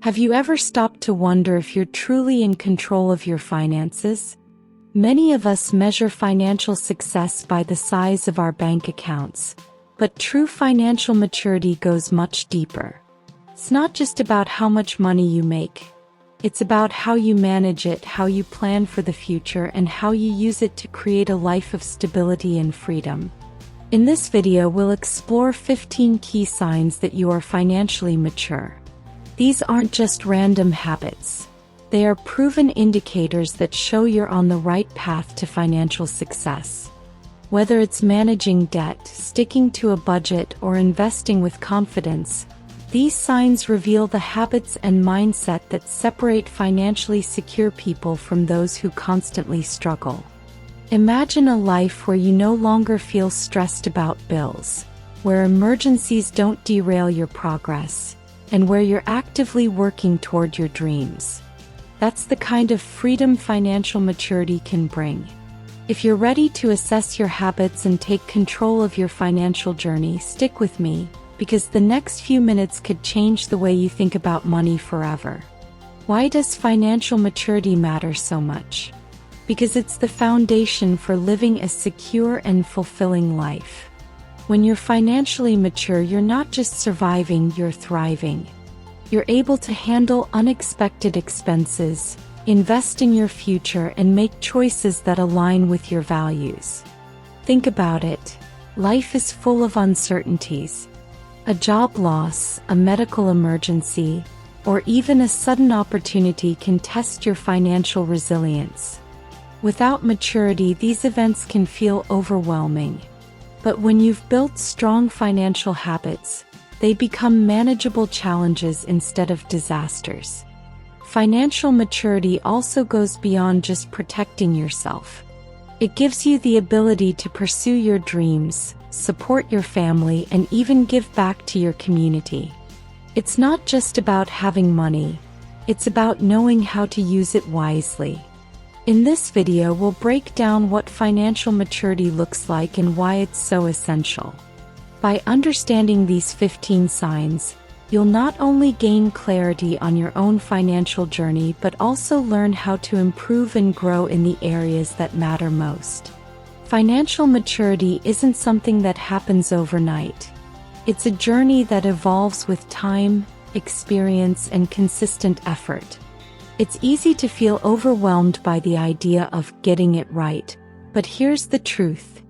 Have you ever stopped to wonder if you're truly in control of your finances? Many of us measure financial success by the size of our bank accounts, but true financial maturity goes much deeper. It's not just about how much money you make. It's about how you manage it, how you plan for the future, and how you use it to create a life of stability and freedom. In this video, we'll explore 15 key signs that you are financially mature. These aren't just random habits. They are proven indicators that show you're on the right path to financial success. Whether it's managing debt, sticking to a budget, or investing with confidence, these signs reveal the habits and mindset that separate financially secure people from those who constantly struggle. Imagine a life where you no longer feel stressed about bills, where emergencies don't derail your progress, and where you're actively working toward your dreams. That's the kind of freedom financial maturity can bring. If you're ready to assess your habits and take control of your financial journey, stick with me, because the next few minutes could change the way you think about money forever. Why does financial maturity matter so much? Because it's the foundation for living a secure and fulfilling life. When you're financially mature, you're not just surviving, you're thriving. You're able to handle unexpected expenses, invest in your future, and make choices that align with your values. Think about it. Life is full of uncertainties. A job loss, a medical emergency, or even a sudden opportunity can test your financial resilience. Without maturity, these events can feel overwhelming. But when you've built strong financial habits, they become manageable challenges instead of disasters. Financial maturity also goes beyond just protecting yourself. It gives you the ability to pursue your dreams, support your family, and even give back to your community. It's not just about having money, it's about knowing how to use it wisely. In this video, we'll break down what financial maturity looks like and why it's so essential. By understanding these 15 signs, you'll not only gain clarity on your own financial journey but also learn how to improve and grow in the areas that matter most. Financial maturity isn't something that happens overnight. It's a journey that evolves with time, experience, and consistent effort. It's easy to feel overwhelmed by the idea of getting it right, but here's the truth.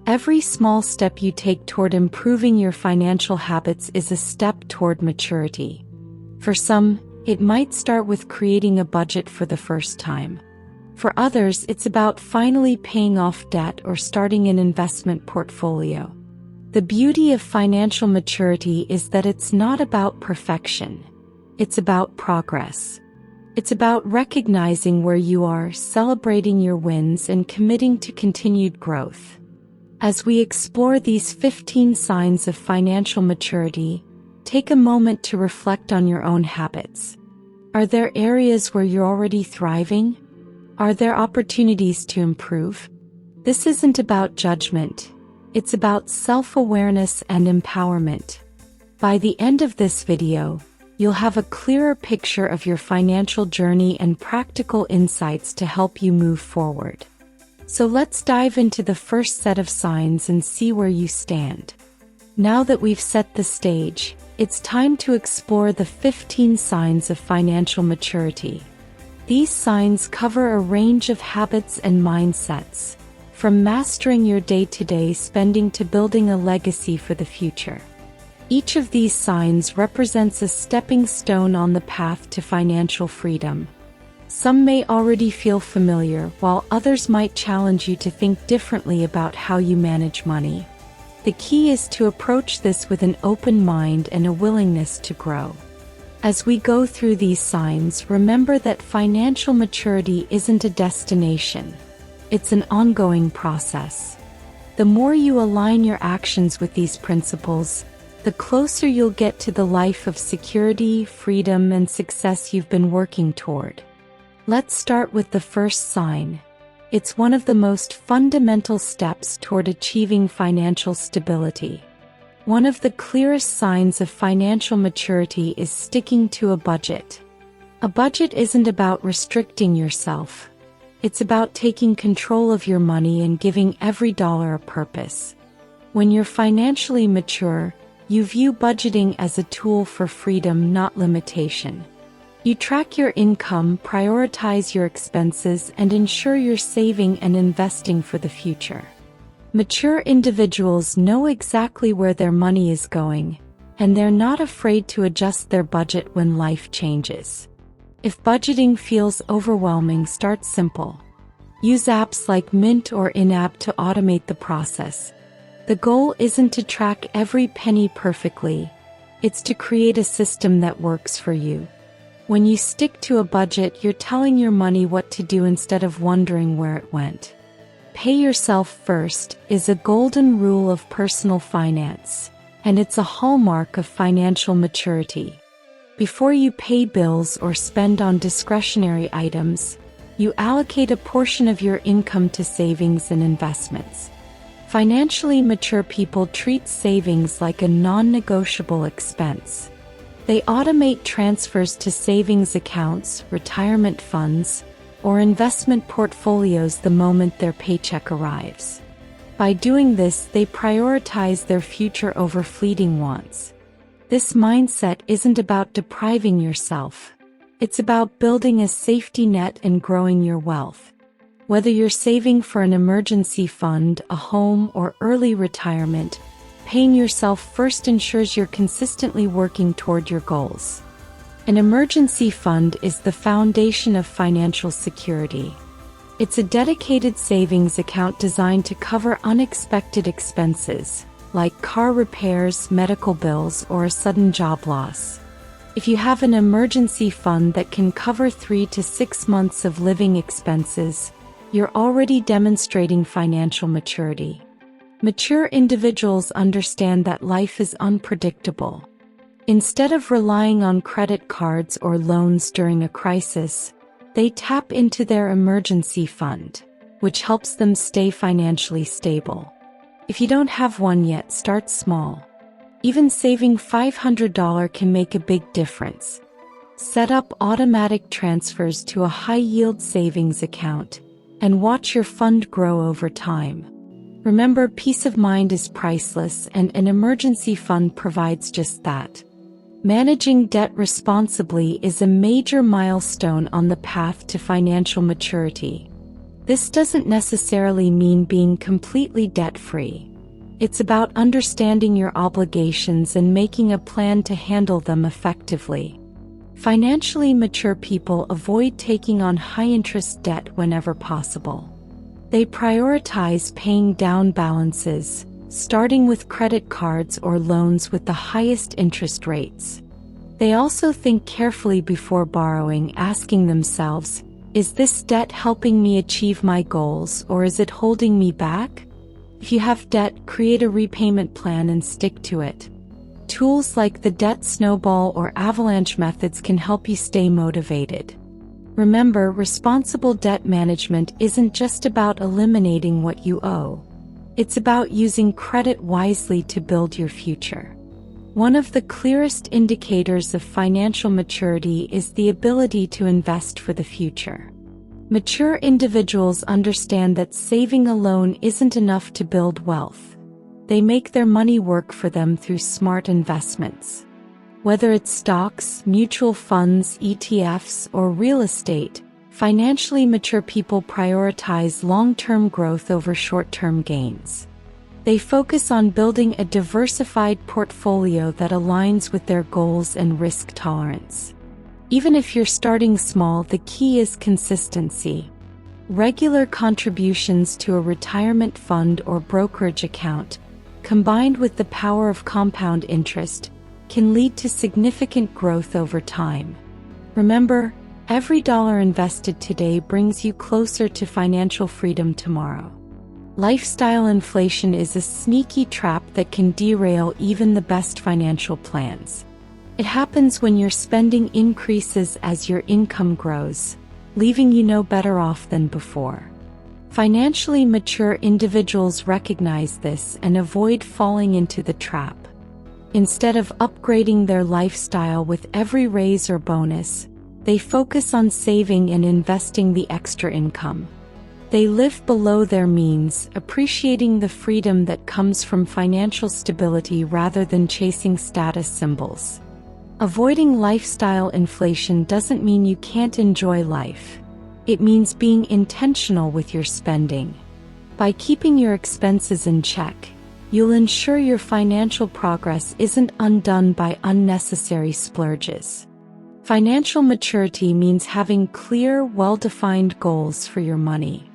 Every small step you take toward improving your financial habits is a step toward maturity. For some, it might start with creating a budget for the first time. For others, it's about finally paying off debt or starting an investment portfolio. The beauty of financial maturity is that it's not about perfection. It's about progress. It's about recognizing where you are, celebrating your wins, and committing to continued growth. As we explore these 15 signs of financial maturity, take a moment to reflect on your own habits. Are there areas where you're already thriving? Are there opportunities to improve? This isn't about judgment. It's about self-awareness and empowerment. By the end of this video, you'll have a clearer picture of your financial journey and practical insights to help you move forward. So let's dive into the first set of signs and see where you stand. Now that we've set the stage, it's time to explore the 15 signs of financial maturity. These signs cover a range of habits and mindsets, from mastering your day-to-day spending to building a legacy for the future. Each of these signs represents a stepping stone on the path to financial freedom. Some may already feel familiar, while others might challenge you to think differently about how you manage money. The key is to approach this with an open mind and a willingness to grow. As we go through these signs, remember that financial maturity isn't a destination. It's an ongoing process. The more you align your actions with these principles, the closer you'll get to the life of security, freedom, and success you've been working toward. Let's start with the first sign. It's one of the most fundamental steps toward achieving financial stability. One of the clearest signs of financial maturity is sticking to a budget. A budget isn't about restricting yourself. It's about taking control of your money and giving every dollar a purpose. When you're financially mature, you view budgeting as a tool for freedom, not limitation. You track your income, prioritize your expenses, and ensure you're saving and investing for the future. Mature individuals know exactly where their money is going, and they're not afraid to adjust their budget when life changes. If budgeting feels overwhelming, start simple. Use apps like Mint or InApp to automate the process. The goal isn't to track every penny perfectly. It's to create a system that works for you. When you stick to a budget, you're telling your money what to do instead of wondering where it went. Pay yourself first is a golden rule of personal finance, and it's a hallmark of financial maturity. Before you pay bills or spend on discretionary items, you allocate a portion of your income to savings and investments. Financially mature people treat savings like a non-negotiable expense. They automate transfers to savings accounts, retirement funds, or investment portfolios the moment their paycheck arrives. By doing this, they prioritize their future over fleeting wants. This mindset isn't about depriving yourself. It's about building a safety net and growing your wealth. Whether you're saving for an emergency fund, a home, or early retirement, paying yourself first ensures you're consistently working toward your goals. An emergency fund is the foundation of financial security. It's a dedicated savings account designed to cover unexpected expenses, like car repairs, medical bills, or a sudden job loss. If you have an emergency fund that can cover 3 to 6 months of living expenses, you're already demonstrating financial maturity. Mature individuals understand that life is unpredictable. Instead of relying on credit cards or loans during a crisis, they tap into their emergency fund, which helps them stay financially stable. If you don't have one yet, start small. Even saving $500 can make a big difference. Set up automatic transfers to a high-yield savings account and watch your fund grow over time. Remember, peace of mind is priceless, and an emergency fund provides just that. Managing debt responsibly is a major milestone on the path to financial maturity. This doesn't necessarily mean being completely debt-free. It's about understanding your obligations and making a plan to handle them effectively. Financially mature people avoid taking on high-interest debt whenever possible. They prioritize paying down balances, starting with credit cards or loans with the highest interest rates. They also think carefully before borrowing, asking themselves, is this debt helping me achieve my goals, or is it holding me back? If you have debt, create a repayment plan and stick to it. Tools like the debt snowball or avalanche methods can help you stay motivated. Remember, responsible debt management isn't just about eliminating what you owe. It's about using credit wisely to build your future. One of the clearest indicators of financial maturity is the ability to invest for the future. Mature individuals understand that saving alone isn't enough to build wealth. They make their money work for them through smart investments. Whether it's stocks, mutual funds, ETFs, or real estate, financially mature people prioritize long-term growth over short-term gains. They focus on building a diversified portfolio that aligns with their goals and risk tolerance. Even if you're starting small, the key is consistency. Regular contributions to a retirement fund or brokerage account, combined with the power of compound interest, can lead to significant growth over time. Remember, every dollar invested today brings you closer to financial freedom tomorrow. Lifestyle inflation is a sneaky trap that can derail even the best financial plans. It happens when your spending increases as your income grows, leaving you no better off than before. Financially mature individuals recognize this and avoid falling into the trap. Instead of upgrading their lifestyle with every raise or bonus, They focus on saving and investing the extra income. They live below their means, appreciating the freedom that comes from financial stability rather than chasing status symbols. Avoiding lifestyle inflation doesn't mean you can't enjoy life. It means being intentional with your spending. By keeping your expenses in check, you'll ensure your financial progress isn't undone by unnecessary splurges. Financial maturity means having clear, well-defined goals for your money.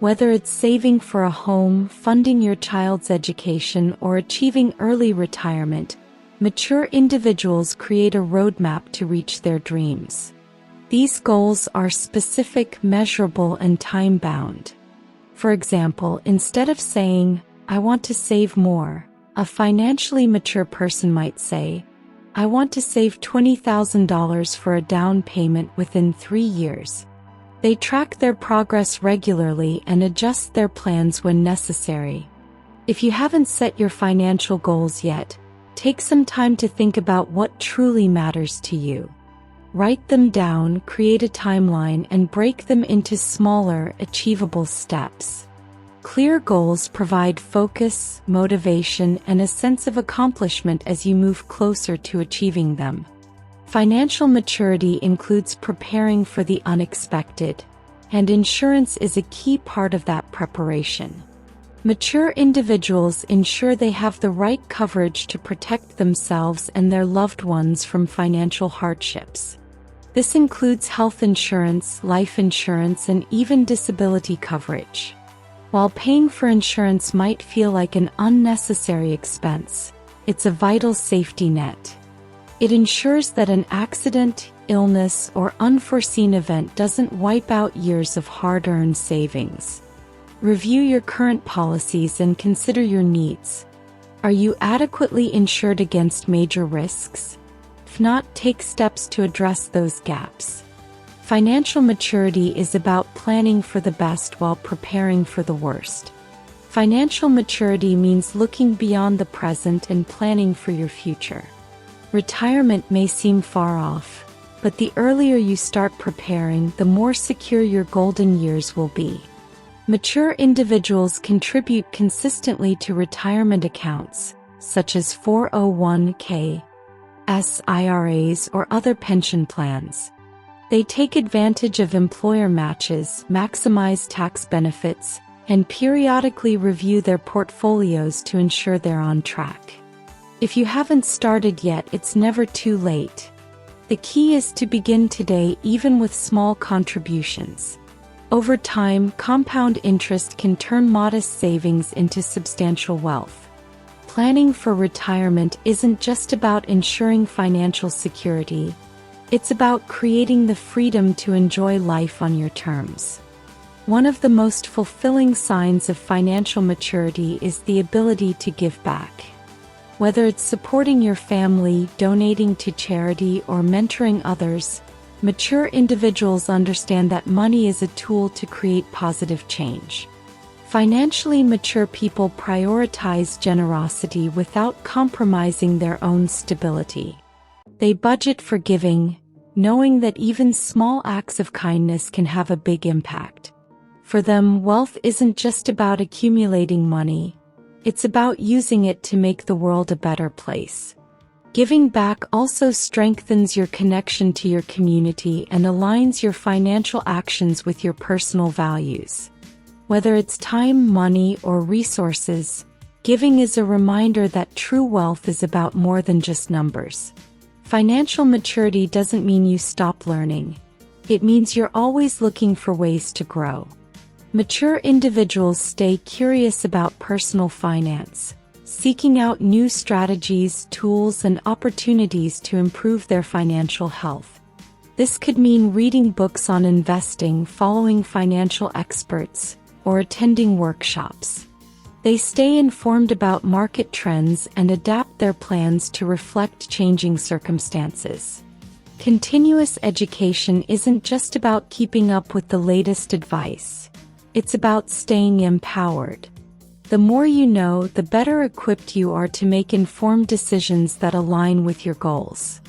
Whether it's saving for a home, funding your child's education, or achieving early retirement, mature individuals create a roadmap to reach their dreams. These goals are specific, measurable, and time-bound. For example, instead of saying, "I want to save more," a financially mature person might say, "I want to save $20,000 for a down payment within 3 years." They track their progress regularly and adjust their plans when necessary. If you haven't set your financial goals yet, take some time to think about what truly matters to you. Write them down, create a timeline, and break them into smaller, achievable steps. Clear goals provide focus, motivation, and a sense of accomplishment as you move closer to achieving them. Financial maturity includes preparing for the unexpected, and insurance is a key part of that preparation. Mature individuals ensure they have the right coverage to protect themselves and their loved ones from financial hardships. This includes health insurance, life insurance, and even disability coverage. While paying for insurance might feel like an unnecessary expense, it's a vital safety net. It ensures that an accident, illness, or unforeseen event doesn't wipe out years of hard-earned savings. Review your current policies and consider your needs. Are you adequately insured against major risks? If not, take steps to address those gaps. Financial maturity is about planning for the best while preparing for the worst. Financial maturity means looking beyond the present and planning for your future. Retirement may seem far off, but the earlier you start preparing, the more secure your golden years will be. Mature individuals contribute consistently to retirement accounts, such as 401(k), IRAs, or other pension plans. They take advantage of employer matches, maximize tax benefits, and periodically review their portfolios to ensure they're on track. If you haven't started yet, it's never too late. The key is to begin today, even with small contributions. Over time, compound interest can turn modest savings into substantial wealth. Planning for retirement isn't just about ensuring financial security. It's about creating the freedom to enjoy life on your terms. One of the most fulfilling signs of financial maturity is the ability to give back. Whether it's supporting your family, donating to charity, or mentoring others, mature individuals understand that money is a tool to create positive change. Financially mature people prioritize generosity without compromising their own stability. They budget for giving, knowing that even small acts of kindness can have a big impact. For them, wealth isn't just about accumulating money. It's about using it to make the world a better place. Giving back also strengthens your connection to your community and aligns your financial actions with your personal values. Whether it's time, money, or resources, giving is a reminder that true wealth is about more than just numbers. Financial maturity doesn't mean you stop learning. It means you're always looking for ways to grow. Mature individuals stay curious about personal finance, seeking out new strategies, tools, and opportunities to improve their financial health. This could mean reading books on investing, following financial experts, or attending workshops. They stay informed about market trends and adapt their plans to reflect changing circumstances. Continuous education isn't just about keeping up with the latest advice. It's about staying empowered. The more you know, the better equipped you are to make informed decisions that align with your goals.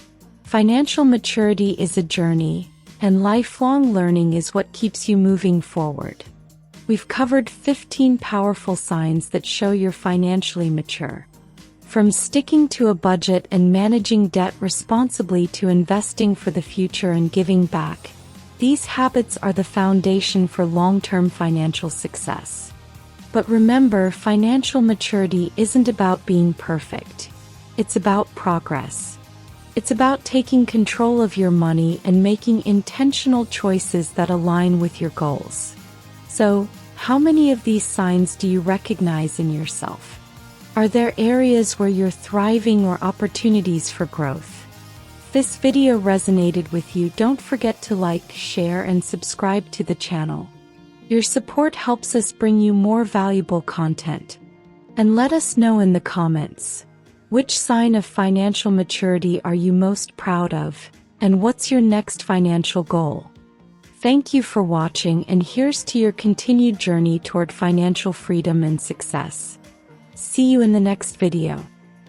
Financial maturity is a journey, and lifelong learning is what keeps you moving forward. We've covered 15 powerful signs that show you're financially mature. From sticking to a budget and managing debt responsibly to investing for the future and giving back, these habits are the foundation for long-term financial success. But remember, financial maturity isn't about being perfect. It's about progress. It's about taking control of your money and making intentional choices that align with your goals. So, how many of these signs do you recognize in yourself? Are there areas where you're thriving or opportunities for growth? If this video resonated with you, don't forget to like, share, and subscribe to the channel. Your support helps us bring you more valuable content. And let us know in the comments, which sign of financial maturity are you most proud of, and what's your next financial goal? Thank you for watching, and here's to your continued journey toward financial freedom and success. See you in the next video.